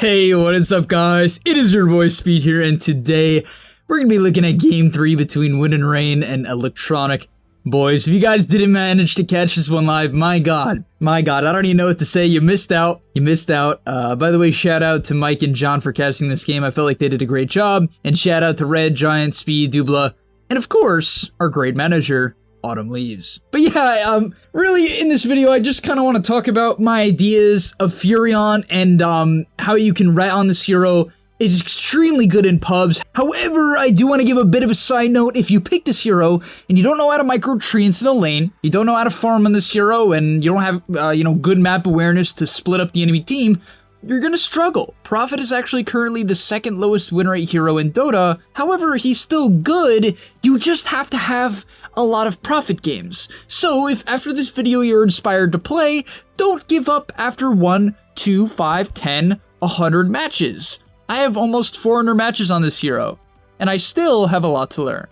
Hey, what is up guys? It is your boy Speed here, and today we're going to be looking at Game 3 between Wind and Rain and Electronic. Boys, if you guys didn't manage to catch this one live, my god, I don't even know what to say. You missed out. By the way, shout out to Mike and John for casting this game. I felt like they did a great job. And shout out to Red, Giant, Speed, Dubla, and of course, our great manager, Autumn Leaves. But yeah, really in this video, I just kind of want to talk about my ideas of Furion and how you can rat on this hero. Is extremely good in pubs. However, I do want to give a bit of a side note. If you pick this hero and you don't know how to micro tree into the lane, you don't know how to farm on this hero, and you don't have good map awareness to split up the enemy team, you're gonna struggle. Prophet is actually currently the second lowest win rate hero in Dota. However, he's still good. You just have to have a lot of Prophet games. So if after this video you're inspired to play, don't give up after 1, 2, 5, 10, 100 matches. I have almost 400 matches on this hero, and I still have a lot to learn.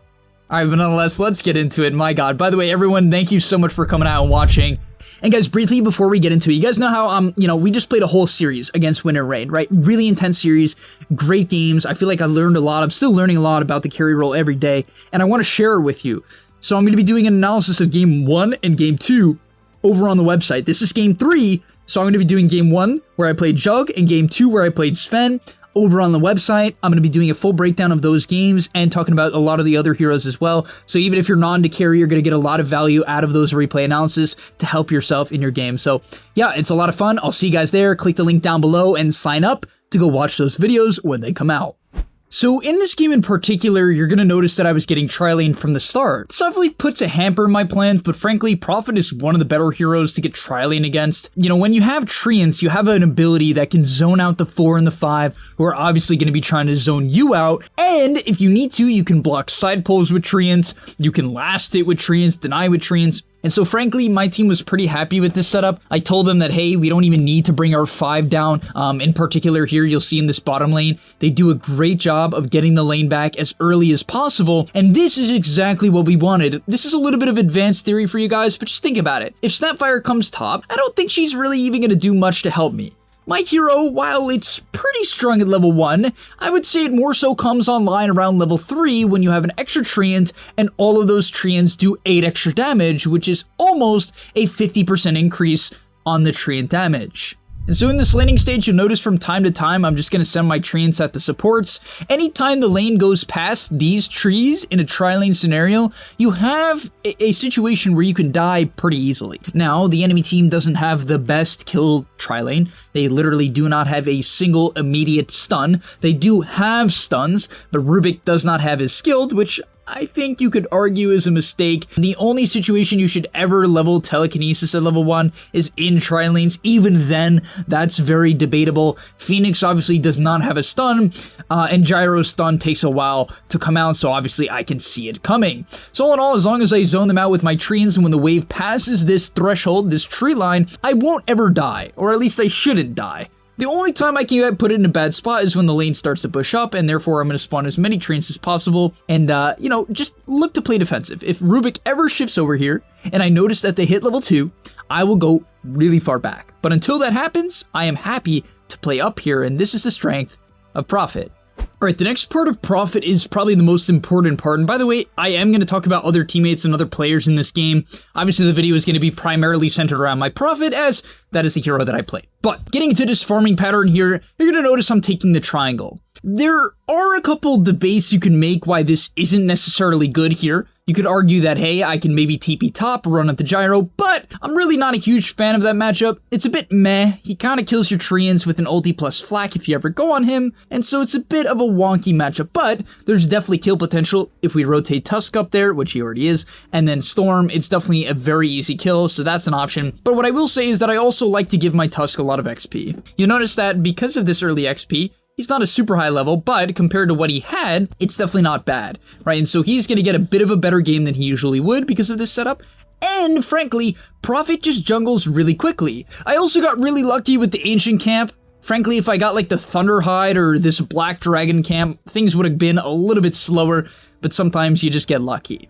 Alright, but nonetheless, let's get into it. My god. By the way, everyone, thank you so much for coming out and watching. And guys, briefly before we get into it, you guys know how, we just played a whole series against Wind and Rain, right? Really intense series, great games. I feel like I learned a lot. I'm still learning a lot about the carry role every day, and I want to share it with you. So I'm going to be doing an analysis of Game 1 and Game 2 over on the website. This is Game 3, so I'm going to be doing Game 1, where I played Jug, and Game 2, where I played Sven. Over on the website, I'm going to be doing a full breakdown of those games and talking about a lot of the other heroes as well. So even if you're not into carry, you're going to get a lot of value out of those replay analysis to help yourself in your game. So yeah, it's a lot of fun. I'll see you guys there. Click the link down below and sign up to go watch those videos when they come out. So in this game in particular, you're going to notice that I was getting tri-lane from the start. This definitely puts a hamper in my plans, but frankly, Prophet is one of the better heroes to get tri-lane against. You know, when you have Treants, you have an ability that can zone out the 4 and the 5, who are obviously going to be trying to zone you out, and if you need to, you can block side pulls with Treants, you can last it with Treants, deny with Treants. And so frankly, my team was pretty happy with this setup. I told them that, hey, we don't even need to bring our 5 down. In particular here, you'll see in this bottom lane, they do a great job of getting the lane back as early as possible. And this is exactly what we wanted. This is a little bit of advanced theory for you guys, but just think about it. If Snapfire comes top, I don't think she's really even going to do much to help me. My hero, while it's pretty strong at level 1, I would say it more so comes online around level 3 when you have an extra Treant and all of those Treants do 8 extra damage, which is almost a 50% increase on the Treant damage. And so in this laning stage, you'll notice from time to time, I'm just going to send my Treants at the supports. Anytime the lane goes past these trees in a tri-lane scenario, you have a situation where you can die pretty easily. Now, the enemy team doesn't have the best kill tri-lane. They literally do not have a single immediate stun. They do have stuns, but Rubik does not have his skilled, which I think you could argue is a mistake. The only situation you should ever level telekinesis at level 1 is in tri-lanes. Even then, that's very debatable. Phoenix obviously does not have a stun, and Gyro's stun takes a while to come out, so obviously I can see it coming. So all in all, as long as I zone them out with my trees, and when the wave passes this threshold, this tree line, I won't ever die, or at least I shouldn't die. The only time I can put it in a bad spot is when the lane starts to push up, and therefore I'm going to spawn as many Treants as possible, and, just look to play defensive. If Rubik ever shifts over here, and I notice that they hit level 2, I will go really far back. But until that happens, I am happy to play up here, and this is the strength of Prophet. Alright, the next part of Prophet is probably the most important part, and by the way, I am going to talk about other teammates and other players in this game. Obviously, the video is going to be primarily centered around my Prophet, as that is the hero that I played. But getting into this farming pattern here, you're going to notice I'm taking the triangle. There are a couple debates you can make why this isn't necessarily good here. You could argue that, hey, I can maybe TP top, run at the gyro, but I'm really not a huge fan of that matchup. It's a bit meh. He kind of kills your Treants with an ulti plus flak if you ever go on him, and so it's a bit of a wonky matchup, but there's definitely kill potential if we rotate Tusk up there, which he already is, and then Storm. It's definitely a very easy kill, so that's an option. But what I will say is that I also like to give my Tusk a lot of XP. You'll notice that because of this early XP, he's not a super high level, but compared to what he had, it's definitely not bad, right? And so he's going to get a bit of a better game than he usually would because of this setup. And frankly, Prophet just jungles really quickly. I also got really lucky with the Ancient Camp. Frankly, if I got like the Thunderhide or this Black Dragon Camp, things would have been a little bit slower, but sometimes you just get lucky.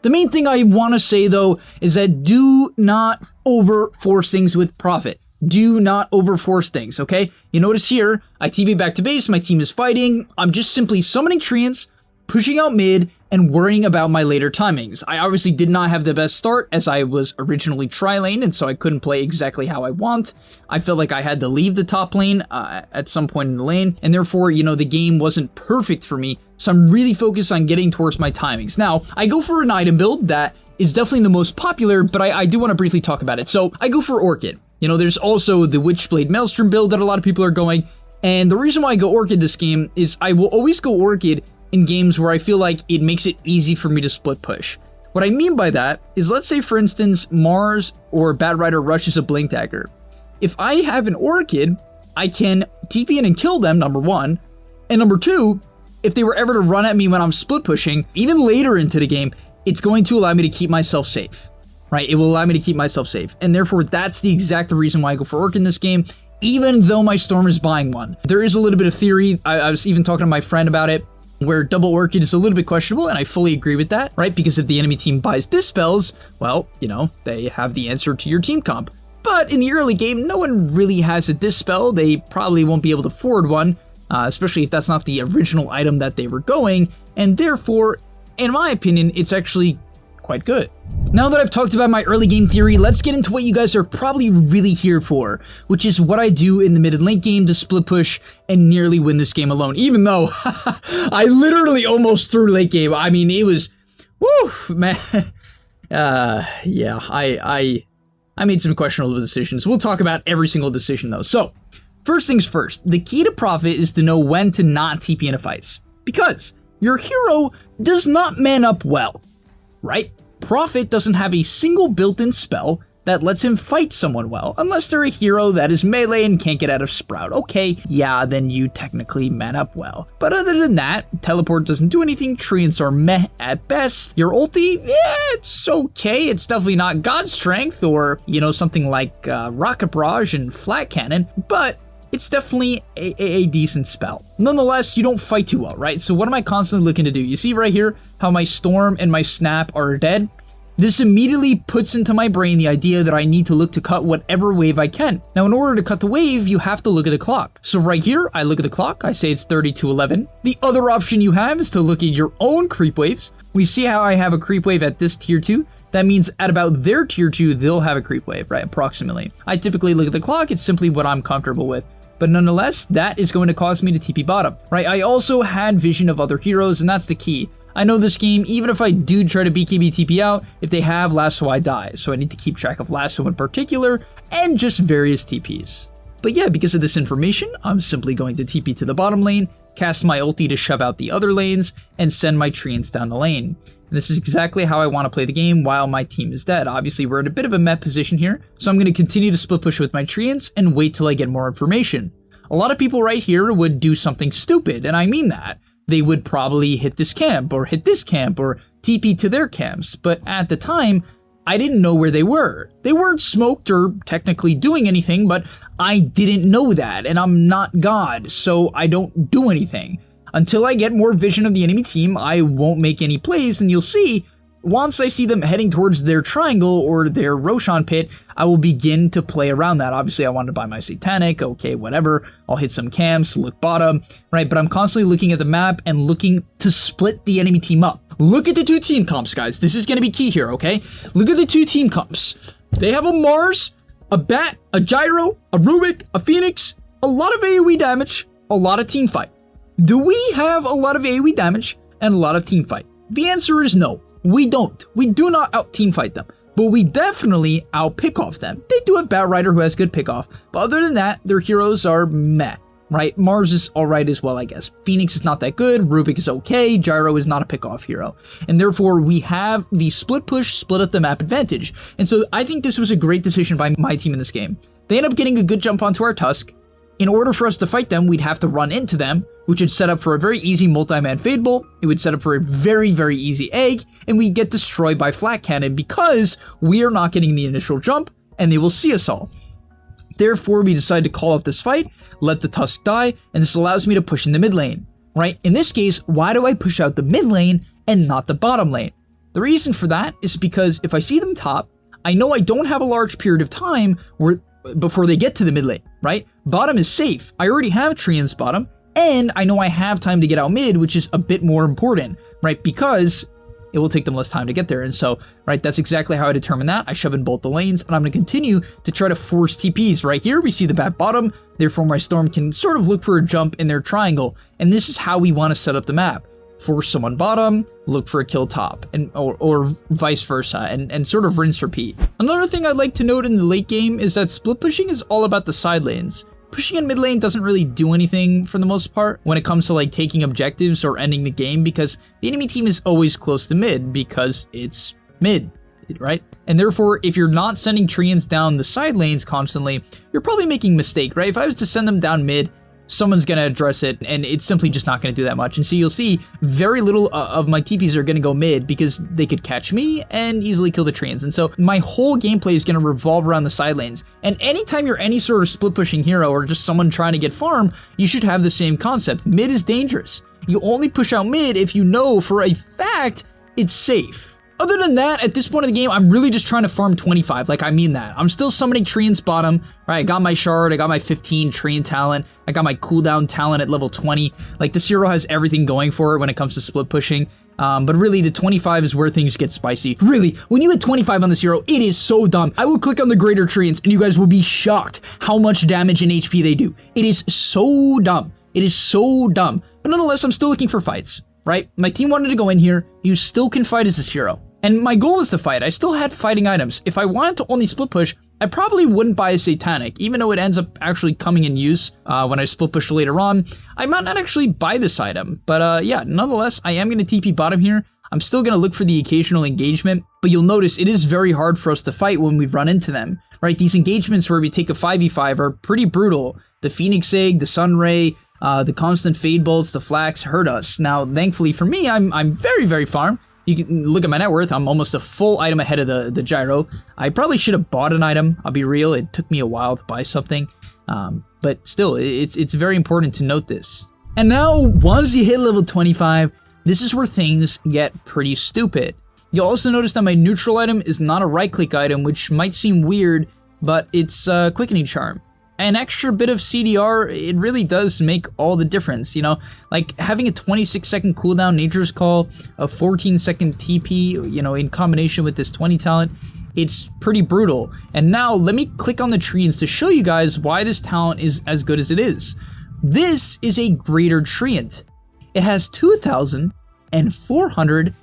The main thing I want to say though is that do not over force things with Prophet. do not overforce things, okay? You notice here, I TP back to base, my team is fighting, I'm just simply summoning treants, pushing out mid, and worrying about my later timings. I obviously did not have the best start as I was originally tri-lane, and so I couldn't play exactly how I want. I felt like I had to leave the top lane at some point in the lane, and therefore, you know, the game wasn't perfect for me, so I'm really focused on getting towards my timings. Now, I go for an item build that is definitely the most popular, but I do want to briefly talk about it. So, I go for Orchid. You know, there's also the Witchblade Maelstrom build that a lot of people are going, and the reason why I go Orchid this game is I will always go Orchid in games where I feel like it makes it easy for me to split push. What I mean by that is, let's say for instance, Mars or Batrider rushes a Blink Dagger. If I have an Orchid, I can TP in and kill them, number one, and number two, if they were ever to run at me when I'm split pushing, even later into the game, it's going to allow me to keep myself safe. Right, it will allow me to keep myself safe, and therefore that's the exact reason why I go for Orchid in this game, even though my Storm is buying one. There is a little bit of theory, I was even talking to my friend about it, where double Orchid is a little bit questionable, and I fully agree with that, right? Because if the enemy team buys Dispels, well, you know, they have the answer to your team comp. But in the early game, no one really has a Dispel, they probably won't be able to afford one, especially if that's not the original item that they were going, and therefore, in my opinion, it's actually quite good. Now that I've talked about my early game theory, let's get into what you guys are probably really here for, which is what I do in the mid and late game to split push and nearly win this game alone, even though I literally almost threw late game. I mean, it was, woo, man. Yeah, I made some questionable decisions. We'll talk about every single decision though. So, first things first, the key to profit is to know when to not TP in a fight, because your hero does not man up well, right? Prophet doesn't have a single built-in spell that lets him fight someone well, unless they're a hero that is melee and can't get out of Sprout. Okay, yeah, then you technically man up well. But other than that, teleport doesn't do anything, treants are meh at best. Your ulti, yeah, it's okay, it's definitely not God Strength or, you know, something like Rocket Barrage and Flat Cannon, but it's definitely a decent spell. Nonetheless, you don't fight too well, right? So what am I constantly looking to do? You see right here how my Storm and my Snap are dead? This immediately puts into my brain the idea that I need to look to cut whatever wave I can. Now, in order to cut the wave, you have to look at the clock. So right here, I look at the clock, I say it's 30 to 11. The other option you have is to look at your own creep waves. We see how I have a creep wave at this tier 2. That means at about their tier 2, they'll have a creep wave, right? Approximately. I typically look at the clock, it's simply what I'm comfortable with. But nonetheless, that is going to cause me to TP bottom, right? I also had vision of other heroes, and that's the key. I know this game, even if I do try to BKB TP out, if they have Lasso, I die. So I need to keep track of Lasso in particular, and just various TPs. But yeah, because of this information, I'm simply going to TP to the bottom lane, cast my ulti to shove out the other lanes, and send my treants down the lane. And this is exactly how I want to play the game while my team is dead. Obviously, we're in a bit of a meh position here, so I'm going to continue to split push with my treants and wait till I get more information. A lot of people right here would do something stupid, and I mean that. They would probably hit this camp, or hit this camp, or TP to their camps, but at the time, I didn't know where they were. They weren't smoked or technically doing anything, but I didn't know that, and I'm not God, so I don't do anything. Until I get more vision of the enemy team, I won't make any plays, and you'll see, once I see them heading towards their triangle or their Roshan pit, I will begin to play around that. Obviously, I wanted to buy my Satanic, okay, whatever. I'll hit some camps, look bottom, right? But I'm constantly looking at the map and looking to split the enemy team up. Look at the two team comps, guys. This is going to be key here, okay? Look at the two team comps. They have a Mars, a Bat, a Gyro, a Rubik, a Phoenix, a lot of AoE damage, a lot of team fight. Do we have a lot of AoE damage and a lot of team fight? The answer is no. We don't. We do not out-team fight them, but we definitely out-pick off them. They do have Batrider who has good pick-off, but other than that, their heroes are meh, right? Mars is alright as well, I guess. Phoenix is not that good, Rubik is okay, Gyro is not a pick-off hero, and therefore we have the split push, split up the map advantage, and so I think this was a great decision by my team in this game. They end up getting a good jump onto our Tusk. In order for us to fight them, we'd have to run into them, which would set up for a very easy multi-man Fade Bolt, it would set up for a very, very easy egg, and we get destroyed by Flat Cannon because we are not getting the initial jump, and they will see us all. Therefore, we decide to call off this fight, let the Tusk die, and this allows me to push in the mid lane, right? In this case, why do I push out the mid lane and not the bottom lane? The reason for that is because if I see them top, I know I don't have a large period of time where before they get to the mid lane, right? Bottom is safe. I already have Treants bottom, and I know I have time to get out mid, which is a bit more important, right? Because it will take them less time to get there. And so, right, that's exactly how I determine that. I shove in both the lanes, and I'm going to continue to try to force TPs. Right here, we see the bat bottom. Therefore, my Storm can sort of look for a jump in their triangle. And this is how we want to set up the map. Force someone bottom, look for a kill top, and or vice versa, and sort of rinse repeat. Another thing I'd like to note in the late game is that split pushing is all about the side lanes. Pushing in mid lane doesn't really do anything for the most part when it comes to like taking objectives or ending the game, because the enemy team is always close to mid because it's mid, right? And therefore, if you're not sending Treants down the side lanes constantly, you're probably making a mistake, right? If I was to send them down mid, someone's going to address it, and it's simply just not going to do that much. And so you'll see very little of my TPs are going to go mid because they could catch me and easily kill the Treants. And so my whole gameplay is going to revolve around the side lanes. And anytime you're any sort of split pushing hero or just someone trying to get farm, you should have the same concept. Mid is dangerous. You only push out mid if you know for a fact it's safe. Other than that, at this point of the game, I'm really just trying to farm 25. Like, I mean that. I'm still summoning Treants bottom, right? I got my shard, I got my 15 Treant talent, I got my cooldown talent at level 20. Like, this hero has everything going for it when it comes to split pushing. But really, the 25 is where things get spicy. Really, when you hit 25 on this hero, it is so dumb. I will click on the greater Treants, and you guys will be shocked how much damage and HP they do. It is so dumb. It is so dumb. But nonetheless, I'm still looking for fights. Right? My team wanted to go in here. You still can fight as this hero. And my goal was to fight. I still had fighting items. If I wanted to only split push, I probably wouldn't buy a Satanic, even though it ends up actually coming in use when I split push later on. I might not actually buy this item. But yeah, nonetheless, I am going to TP bottom here. I'm still going to look for the occasional engagement, but you'll notice it is very hard for us to fight when we run into them, right? These engagements where we take a 5v5 are pretty brutal. The Phoenix Egg, the Sunray, the constant fade bolts, the flax hurt us. Now, thankfully for me, I'm very, very farm. You can look at my net worth. I'm almost a full item ahead of the gyro. I probably should have bought an item. I'll be real. It took me a while to buy something. But still, it's very important to note this. And now, once you hit level 25, this is where things get pretty stupid. You'll also notice that my neutral item is not a right-click item, which might seem weird, but it's a quickening charm. An extra bit of CDR, it really does make all the difference, you know? Like, having a 26-second cooldown Nature's Call, a 14-second TP, you know, in combination with this 20 talent, it's pretty brutal. And now, let me click on the Treants to show you guys why this talent is as good as it is. This is a greater Treant. It has 2,400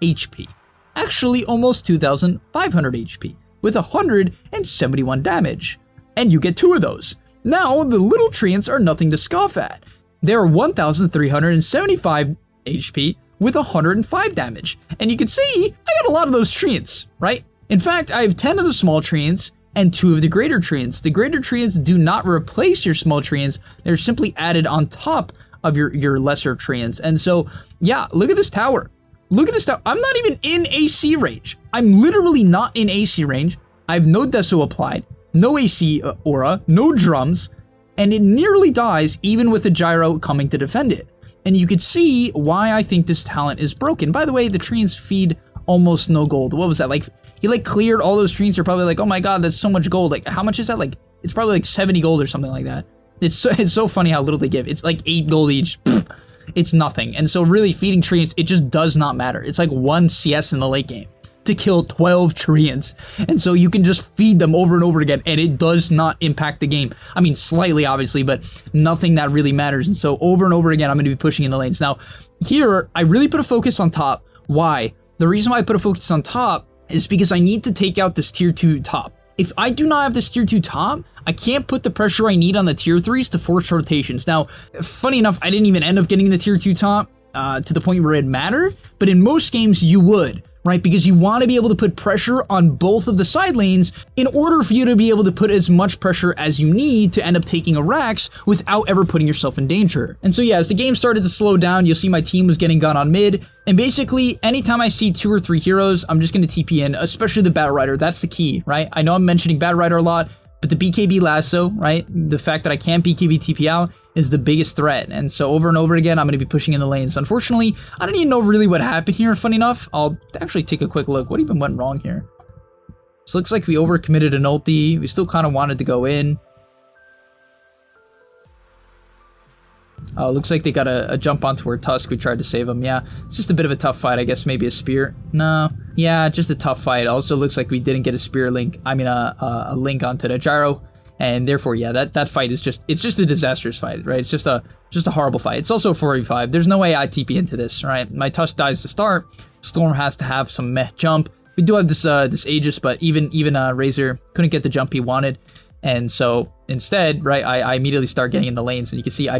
HP. Actually, almost 2,500 HP, with 171 damage. And you get 2 of those. Now, the little Treants are nothing to scoff at. They are 1,375 HP with 105 damage. And you can see, I got a lot of those Treants, right? In fact, I have 10 of the small Treants and 2 of the greater Treants. The greater Treants do not replace your small Treants. They're simply added on top of your lesser Treants. And so, yeah, look at this tower. Look at this tower. I'm not even in AC range. I'm literally not in AC range. I have no Deso applied. No AC aura, no drums, and it nearly dies even with the gyro coming to defend it. And you could see why I think this talent is broken. By the way, the Treants feed almost no gold. What was that? Like, he like cleared all those Treants. You're probably like, oh my god, that's so much gold. Like, how much is that? Like, it's probably like 70 gold or something like that. It's so funny how little they give. It's like 8 gold each. It's nothing. And so really feeding Treants, it just does not matter. It's like 1 CS in the late game to kill 12 Treants. And so you can just feed them over and over again, and it does not impact the game. I mean, slightly, obviously, but nothing that really matters. And so over and over again, I'm going to be pushing in the lanes. Now, here, I really put a focus on top. Why? The reason why I put a focus on top is because I need to take out this tier 2 top. If I do not have this tier 2 top, I can't put the pressure I need on the tier 3s to force rotations. Now, funny enough, I didn't even end up getting the tier 2 top to the point where it mattered, but in most games, you would. Right? Because you want to be able to put pressure on both of the side lanes in order for you to be able to put as much pressure as you need to end up taking a Rax without ever putting yourself in danger. And so yeah, as the game started to slow down, you'll see my team was getting gun on mid. And basically, anytime I see 2 or 3 heroes, I'm just going to TP in, especially the Bat Rider. That's the key, right? I know I'm mentioning Bat Rider a lot, but the BKB lasso, right? The fact that I can't BKB TP out is the biggest threat. And so over and over again, I'm going to be pushing in the lanes. Unfortunately, I don't even know really what happened here. Funny enough, I'll actually take a quick look. What even went wrong here? So looks like we overcommitted an ulti. We still kind of wanted to go in. Looks like they got a jump onto our Tusk. We tried to save him. Yeah, it's just a bit of a tough fight. I guess maybe a spear. No. Yeah, just a tough fight. Also looks like we didn't get a spear link. I mean, a link onto the gyro. And therefore, yeah, that fight is just, it's just a disastrous fight, right? It's just a horrible fight. It's also 4v5. There's no way I TP into this, right? My Tusk dies to start. Storm has to have some meh jump. We do have this Aegis, but even Razor couldn't get the jump he wanted. And so instead, right, I immediately start getting in the lanes, and you can see I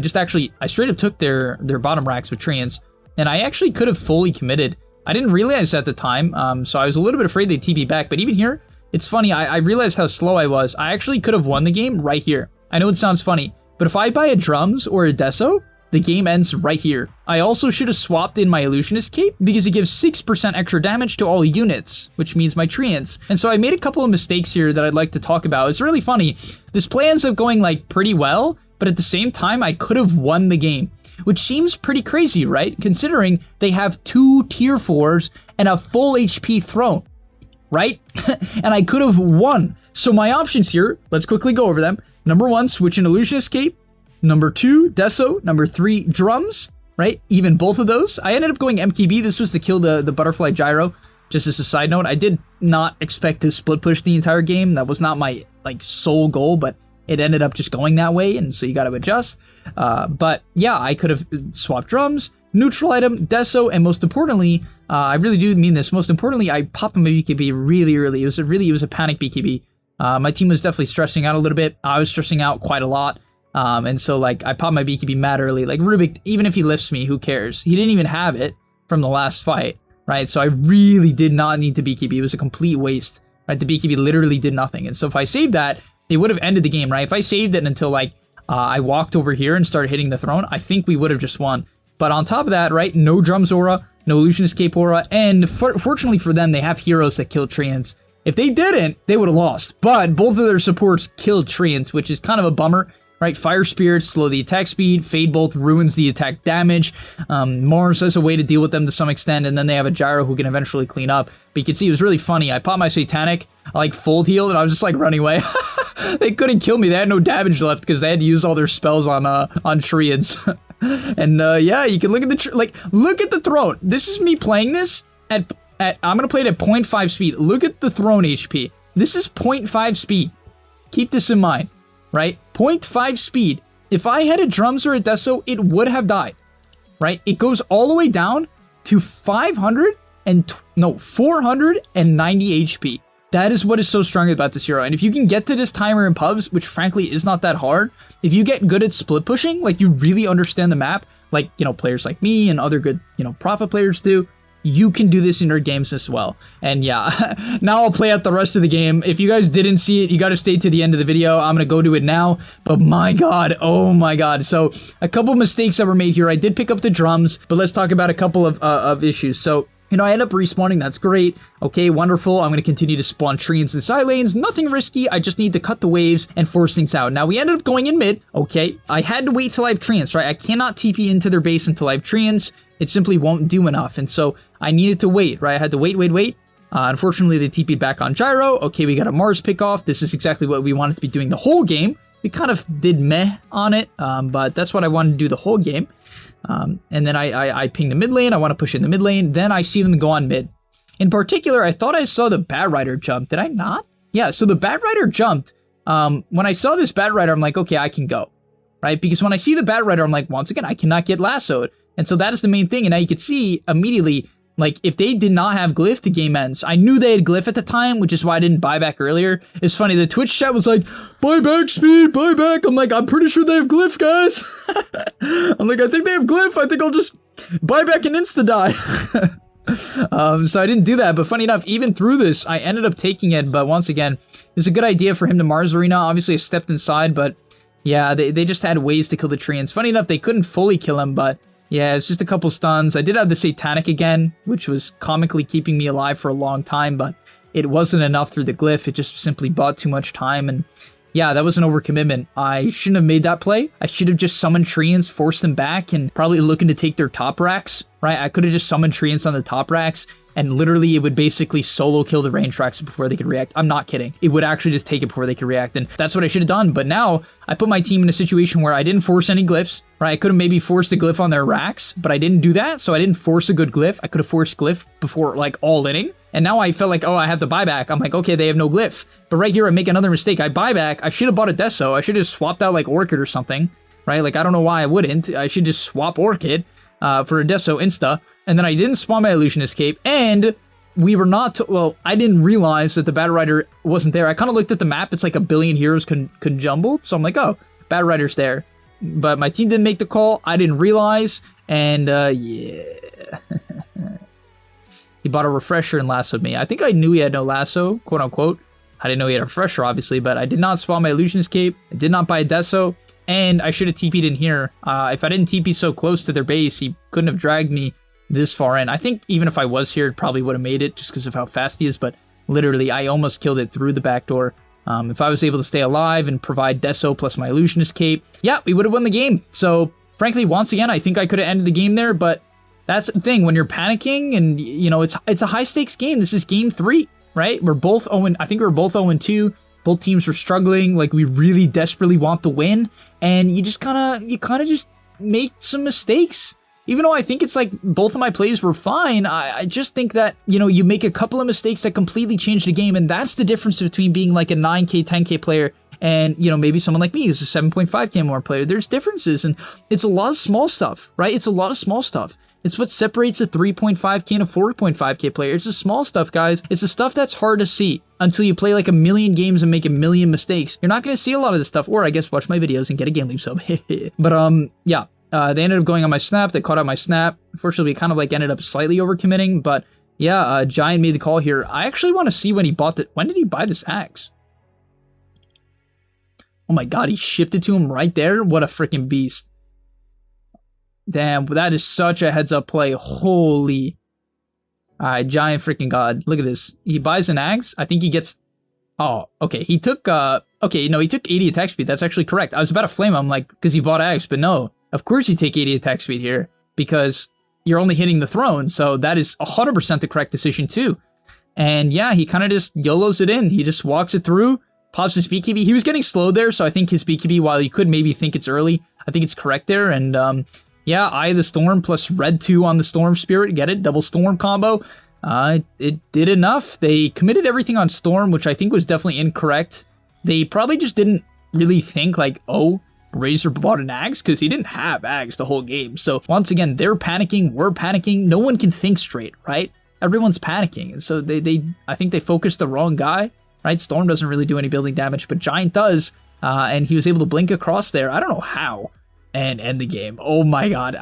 straight up took their bottom racks with Treants, and I actually could have fully committed. I didn't realize at the time, so I was a little bit afraid they'd TP back, but even here, it's funny, I realized how slow I was. I actually could have won the game right here. I know it sounds funny, but if I buy a Drums or a Deso, the game ends right here. I also should have swapped in my Illusionist Cape because it gives 6% extra damage to all units, which means my Treants. And so I made a couple of mistakes here that I'd like to talk about. It's really funny. This play ends up going like pretty well, but at the same time, I could have won the game, which seems pretty crazy, right? Considering they have 2 tier 4s and a full HP throne, right? And I could have won. So my options here, let's quickly go over them. Number 1, switch an Illusionist Cape. Number 2, Deso. Number 3, Drums, right? Even both of those. I ended up going MKB. This was to kill the Butterfly Gyro. Just as a side note, I did not expect to split push the entire game. That was not my sole goal, but it ended up just going that way, and so you got to adjust. But yeah, I could have swapped Drums, neutral item, Deso, and most importantly, I really do mean this. Most importantly, I popped my BKB really early. It was a panic BKB. My team was definitely stressing out a little bit. I was stressing out quite a lot. And so I popped my BKB mad early. Like Rubik, even if he lifts me, who cares? He didn't even have it from the last fight, right? So I really did not need to BKB. It was a complete waste, right? The BKB literally did nothing. And so if I saved that, they would have ended the game, right? If I saved it until I walked over here and started hitting the throne, I think we would have just won. But on top of that, right? No Drums aura, no Illusionist Cape aura, and fortunately for them, they have heroes that kill Treants. If they didn't, they would have lost. But both of their supports killed Treants, which is kind of a bummer. Right, Fire Spirit, slow the attack speed, Fade Bolt ruins the attack damage, Mars has a way to deal with them to some extent, and then they have a Gyro who can eventually clean up. But you can see it was really funny. I popped my Satanic, I full healed, and I was just running away. They couldn't kill me, they had no damage left because they had to use all their spells on Treants. And yeah, you can look at the, look at the throne. This is me playing this at I'm gonna play it at 0.5 speed. Look at the throne HP. This is 0.5 speed. Keep this in mind. Right? 0.5 speed. If I had a Drums or a Deso, it would have died. Right? It goes all the way down to 490 HP. That is what is so strong about this hero. And if you can get to this timer in pubs, which frankly is not that hard, if you get good at split pushing, you really understand the map, players like me and other good, Prophet players do, you can do this in your games as well. And yeah, now I'll play out the rest of the game. If you guys didn't see it, you got to stay to the end of the video. I'm going to go to it now. But my God, oh my God. So a couple mistakes that were made here. I did pick up the Drums, but let's talk about a couple of issues. So, I end up respawning. That's great. Okay, wonderful. I'm going to continue to spawn Treants and side lanes. Nothing risky. I just need to cut the waves and force things out. Now, we ended up going in mid. Okay, I had to wait till I have Treants, right? I cannot TP into their base until I have Treants. It simply won't do enough. And so I needed to wait, right? I had to wait. Unfortunately, they TP'd back on Gyro. Okay, we got a Mars pick off. This is exactly what we wanted to be doing the whole game. We kind of did meh on it, but that's what I wanted to do the whole game. And then I ping the mid lane. I want to push in the mid lane. Then I see them go on mid. In particular, I thought I saw the Bat Rider jump. Did I not? Yeah, so the Bat Rider jumped. When I saw this Bat Rider, I'm like, okay, I can go. Right? Because when I see the Bat Rider, I'm like, once again, I cannot get lassoed. And so that is the main thing. And now you can see immediately, if they did not have Glyph, the game ends. I knew they had Glyph at the time, which is why I didn't buy back earlier. It's funny, the Twitch chat was like, buy back speed, buy back. I'm like, I'm pretty sure they have Glyph, guys. I'm like, I think they have Glyph. I think I'll just buy back and insta-die. So I didn't do that. But funny enough, even through this, I ended up taking it. But once again, it's a good idea for him to Mars Arena. Obviously, I stepped inside, but yeah, they just had ways to kill the Treants. Funny enough, they couldn't fully kill him, but yeah, it's just a couple stuns. I did have the Satanic again, which was comically keeping me alive for a long time, but it wasn't enough through the Glyph. It just simply bought too much time, and yeah, that was an overcommitment. I shouldn't have made that play. I should have just summoned Treants, forced them back, and probably looking to take their top racks, right? I could have just summoned treants on the top racks, and literally it would basically solo kill the range racks before they could react. I'm not kidding. It would actually just take it before they could react, and that's what I should have done. But now I put my team in a situation where I didn't force any glyphs, right? I could have maybe forced a glyph on their racks, but I didn't do that, so I didn't force a good glyph. I could have forced glyph before, like, all-inning, and now I felt like, oh, I have the buyback. I'm like, okay, they have no glyph. But right here, I make another mistake. I buy back. I should have bought a Deso. I should have swapped out, like, Orchid or something, right? Like, I don't know why I wouldn't. I should just swap Orchid for a Deso insta, and then I didn't spawn my Illusionist Cape, and we were not, well, I didn't realize that the Battle Rider wasn't there. I kind of looked at the map. It's like a billion heroes conjumbled. So I'm like, oh, Battle Rider's there. But my team didn't make the call. I didn't realize. And yeah. He bought a refresher and lassoed me. I think I knew he had no lasso, quote unquote. I didn't know he had a refresher, obviously, but I did not spawn my Illusionist Cape. I did not buy a Deso. And I should have TP'd in here. If I didn't TP so close to their base, he couldn't have dragged me this far in. I think even if I was here, it probably would have made it just because of how fast he is, but literally I almost killed it through the back door. If I was able to stay alive and provide Deso plus my Illusionist Cape, yeah, we would have won the game. So frankly, once again, I think I could have ended the game there, but that's the thing, when you're panicking and, you know, it's a high stakes game. This is game 3, right? We're both 0, I think we were both 0-2. Both teams were struggling, like we really desperately want the win, and you kind of just make some mistakes. Even though I think it's like both of my plays were fine, I just think that, you know, you make a couple of mistakes that completely change the game, and that's the difference between being like a 9K, 10K player and, you know, maybe someone like me who's a 7.5K more player. There's differences, and it's a lot of small stuff, right? It's a lot of small stuff. It's what separates a 3.5K and a 4.5K player. It's the small stuff, guys. It's the stuff that's hard to see until you play like a million games and make a million mistakes. You're not going to see a lot of this stuff, or I guess watch my videos and get a gameleap sub. But yeah. They ended up going on my snap. They caught out my snap. Unfortunately, we kind of like ended up slightly overcommitting. But yeah, Giant made the call here. I actually want to see when he bought it. When did he buy this axe? Oh my god, he shipped it to him right there? What a freaking beast. Damn, that is such a heads up play. Holy. Alright, Giant freaking god. Look at this. He buys an axe. I think he gets... Oh, okay. He took, okay, no, he took 80 attack speed. That's actually correct. I was about to flame him, like, because he bought axe, but no. Of course you take 80 attack speed here, because you're only hitting the throne, so that is 100% the correct decision too. And yeah, he kind of just YOLOs it in. He just walks it through, pops his BKB. He was getting slowed there, so I think his BKB, while you could maybe think it's early, I think it's correct there. And yeah, Eye of the Storm plus Red 2 on the Storm Spirit. Get it? Double Storm combo. It did enough. They committed everything on Storm, which I think was definitely incorrect. They probably just didn't really think like, oh, Razor bought an axe, because he didn't have axe the whole game. So once again, they're panicking, we're panicking. No one can think straight, right? Everyone's panicking. And so I think they focused the wrong guy, right? Storm doesn't really do any building damage, but Giant does. And he was able to blink across there. I don't know how. And end the game. Oh my god.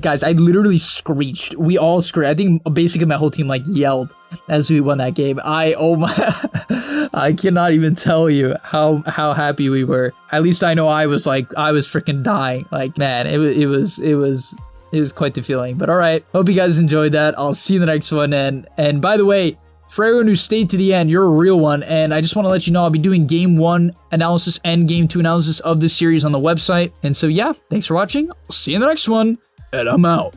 Guys, I literally screeched. We all screeched. I think basically my whole team like yelled as we won that game. Oh my, I cannot even tell you how happy we were. At least I know I was freaking dying. Like, man, it was quite the feeling. But all right, hope you guys enjoyed that. I'll see you in the next one. And by the way, for everyone who stayed to the end, you're a real one, and I just want to let you know I'll be doing Game 1 analysis and Game 2 analysis of this series on the website. And so yeah, thanks for watching. I'll see you in the next one, and I'm out.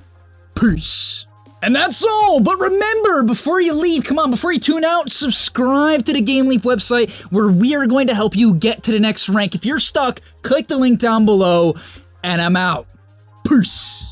Peace. And that's all, but remember, before you leave, come on, before you tune out, subscribe to the GameLeap website, where we are going to help you get to the next rank. If you're stuck, click the link down below, and I'm out. Peace.